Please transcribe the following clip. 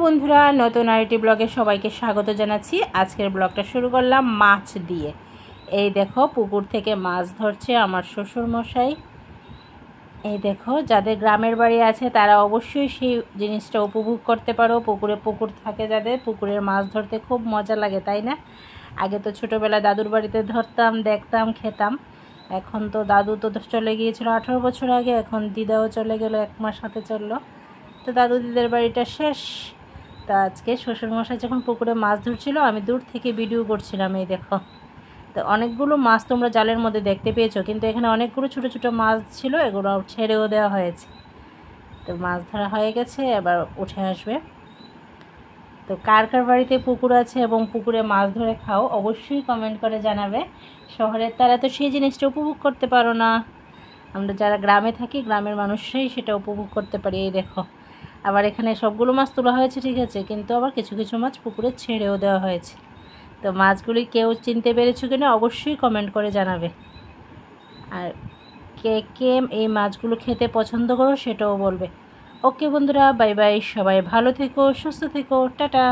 বন্ধুরা, নতুন আরেকটি ব্লগে সবাইকে স্বাগত জানাচ্ছি। আজকের ব্লগটা শুরু করলাম মাছ দিয়ে। এই দেখো, পুকুর থেকে মাছ ধরছে আমার শ্বশুর মশাই। এই দেখো, যাদের গ্রামের বাড়ি আছে তারা অবশ্যই সেই জিনিসটা উপভোগ করতে পারো। পুকুর থাকে যাদের, পুকুরের মাছ ধরতে খুব মজা লাগে, তাই না? আগে তো ছোটোবেলায় দাদুর বাড়িতে ধরতাম, দেখতাম, খেতাম। এখন তো দাদু তো চলে গিয়েছিল 18 বছর আগে, এখন দিদাও চলে গেল, 1 মাস হাতে চললো। তো দাদু দিদের বাড়িটা শেষ। তা আজকে শ্বশুরমশাই যখন পুকুরে মাছ ধরছিল, আমি দূর থেকে ভিডিও করছিলাম। এই দেখো, তো অনেকগুলো মাছ তোমরা জালের মধ্যে দেখতে পেয়েছো, কিন্তু এখানে অনেকগুলো ছোটো ছোটো মাছ ছিল, এগুলো ছেড়েও দেওয়া হয়েছে। তো মাছ ধরা হয়ে গেছে, এবার উঠে আসবে। তো কার কার বাড়িতে পুকুর আছে এবং পুকুরে মাছ ধরে খাও অবশ্যই কমেন্ট করে জানাবে। শহরের তারা তো সেই জিনিসটা উপভোগ করতে পারো না, আমরা যারা গ্রামে থাকি গ্রামের মানুষরাই সেটা উপভোগ করতে পারি। এই দেখো, আবার এখানে সবগুলো মাছ তোলা হয়েছে, ঠিক আছে, কিন্তু আবার কিছু কিছু মাছ পুকুরে ছেড়েও দেওয়া হয়েছে। তো মাছগুলি কেউ চিনতে পেরেছো কিনা অবশ্যই কমেন্ট করে জানাবে। আর কে কে এই মাছগুলো খেতে পছন্দ করো সেটাও বলবে। ওকে বন্ধুরা, বাই বাই, সবাই ভালো থেকো, সুস্থ থেকো, টাটা।